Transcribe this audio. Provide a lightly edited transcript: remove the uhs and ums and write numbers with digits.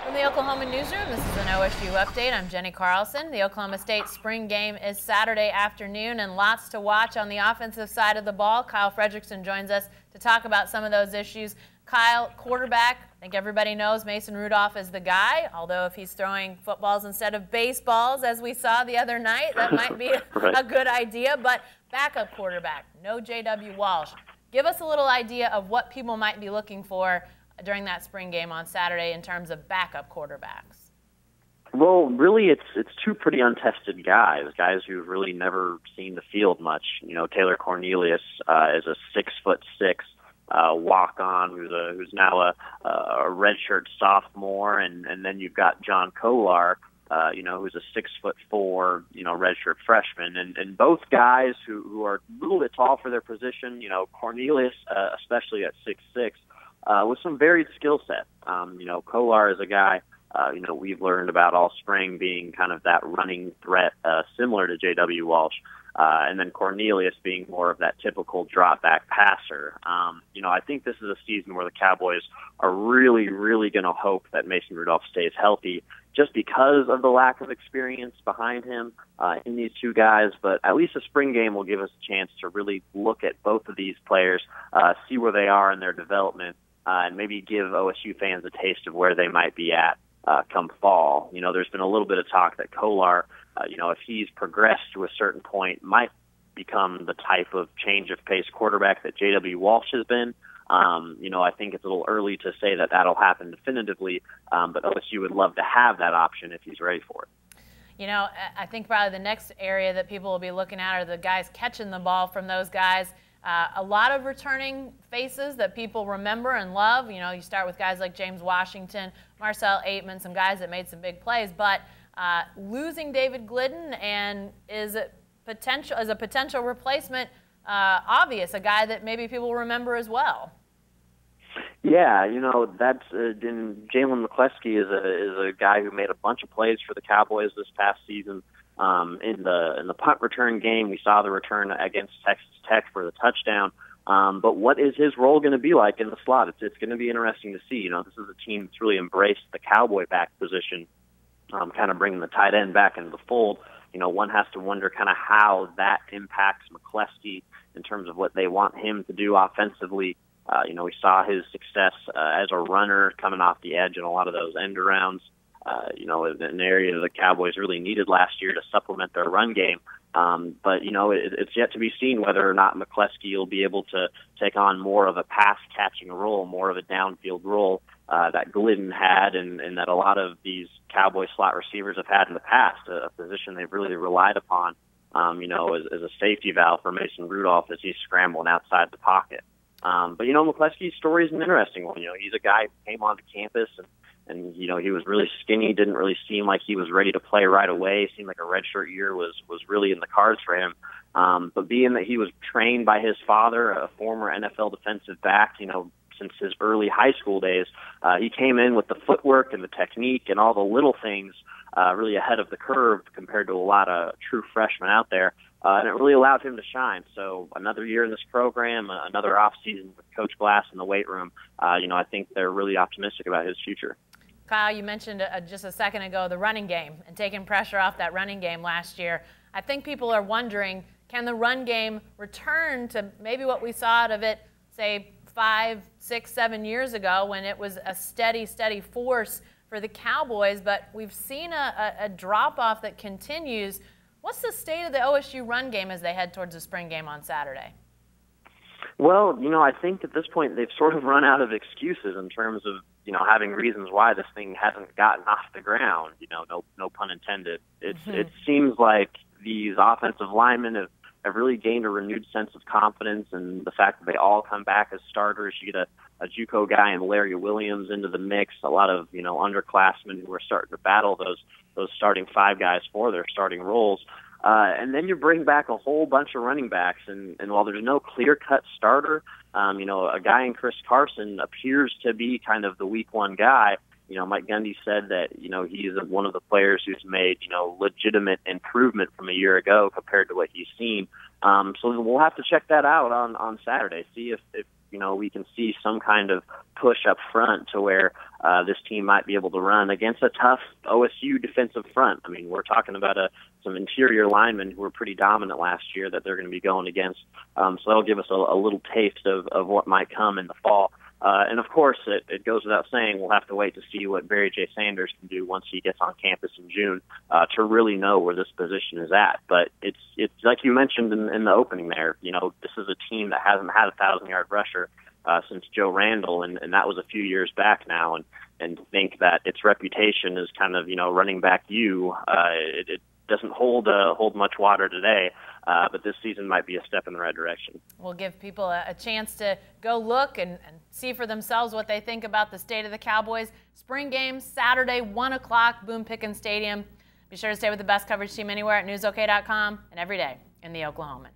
From the Oklahoma newsroom, this is an OSU update. I'm Jenny Carlson. The Oklahoma State spring game is Saturday afternoon and lots to watch on the offensive side of the ball. Kyle Fredrickson joins us to talk about some of those issues. Kyle, quarterback, I think everybody knows Mason Rudolph is the guy, although if he's throwing footballs instead of baseballs, as we saw the other night, that might be a good idea. But backup quarterback, no J.W. Walsh. Give us a little idea of what people might be looking for during that spring game on Saturday in terms of backup quarterbacks. Well, really, it's two pretty untested guys who've really never seen the field much. You know, Taylor Cornelius is a 6'6" walk-on who's now a redshirt sophomore, and then you've got John Kolar, who's a 6'4", redshirt freshman, and both guys who are a little bit tall for their position. You know, Cornelius, especially at 6'6", with some varied skill set. Kolar is a guy, we've learned about all spring being kind of that running threat, similar to J.W. Walsh. And then Cornelius being more of that typical drop-back passer. I think this is a season where the Cowboys are really, really going to hope that Mason Rudolph stays healthy just because of the lack of experience behind him in these two guys. But at least a spring game will give us a chance to really look at both of these players, see where they are in their development, and maybe give OSU fans a taste of where they might be at come fall. There's been a little bit of talk that Kolar, if he's progressed to a certain point, might become the type of change of pace quarterback that J.W. Walsh has been. I think it's a little early to say that that'll happen definitively, but OSU would love to have that option if he's ready for it. I think probably the next area that people will be looking at are the guys catching the ball from those guys. A lot of returning faces that people remember and love. You start with guys like James Washington, Marcel Aitman, some guys that made some big plays, but losing David Glidden and is a potential replacement obvious, a guy that maybe people remember as well. Yeah, that's Jalen McCleskey is a guy who made a bunch of plays for the Cowboys this past season. In the punt return game, we saw the return against Texas Tech for the touchdown. But what is his role going to be like in the slot? It's going to be interesting to see. This is a team that's really embraced the Cowboy back position, kind of bringing the tight end back into the fold. One has to wonder kind of how that impacts McCleskey in terms of what they want him to do offensively. We saw his success as a runner coming off the edge in a lot of those end arounds. An area the Cowboys really needed last year to supplement their run game. But it's yet to be seen whether or not McCleskey will be able to take on more of a pass-catching role, more of a downfield role that Glidden had and that a lot of these Cowboy slot receivers have had in the past, a position they've really relied upon, as a safety valve for Mason Rudolph as he's scrambling outside the pocket. But McCleskey's story is an interesting one. He's a guy who came onto campus and he was really skinny, didn't really seem like he was ready to play right away. Seemed like a redshirt year was really in the cards for him. But being that he was trained by his father, a former NFL defensive back, since his early high school days, he came in with the footwork and the technique and all the little things really ahead of the curve compared to a lot of true freshmen out there. And it really allowed him to shine. So another year in this program, another offseason with Coach Glass in the weight room, I think they're really optimistic about his future. Kyle, you mentioned just a second ago the running game and taking pressure off that running game last year. I think people are wondering, can the run game return to maybe what we saw out of it, say, 5, 6, 7 years ago when it was a steady force for the Cowboys, but we've seen a drop-off that continues. What's the state of the OSU run game as they head towards the spring game on Saturday? Well, I think at this point they've sort of run out of excuses in terms of, having reasons why this thing hasn't gotten off the ground, no pun intended. It seems like these offensive linemen have really gained a renewed sense of confidence, and the fact that they all come back as starters. You get a JUCO guy and Larry Williams into the mix, a lot of, underclassmen who are starting to battle those starting five guys for their starting roles. And then you bring back a whole bunch of running backs, and while there's no clear-cut starter, a guy in Chris Carson appears to be kind of the week one guy. Mike Gundy said that, he's one of the players who's made, legitimate improvement from a year ago compared to what he's seen. So we'll have to check that out on Saturday, see if we can see some kind of push up front to where, this team might be able to run against a tough OSU defensive front. I mean, we're talking about some interior linemen who were pretty dominant last year that they're going to be going against. So that'll give us a little taste of what might come in the fall. And of course, it goes without saying, we'll have to wait to see what Barry J. Sanders can do once he gets on campus in June to really know where this position is at. But it's like you mentioned in the opening there. You know, this is a team that hasn't had a 1,000-yard rusher since Joe Randall, and that was a few years back now. And to think that its reputation is kind of, you know, running back it doesn't hold much water today. But this season might be a step in the right direction. We'll give people a chance to go look and see for themselves what they think about the state of the Cowboys. Spring game Saturday, 1 o'clock, Boone Pickens Stadium. Be sure to stay with the best coverage team anywhere at newsok.com and every day in the Oklahoman.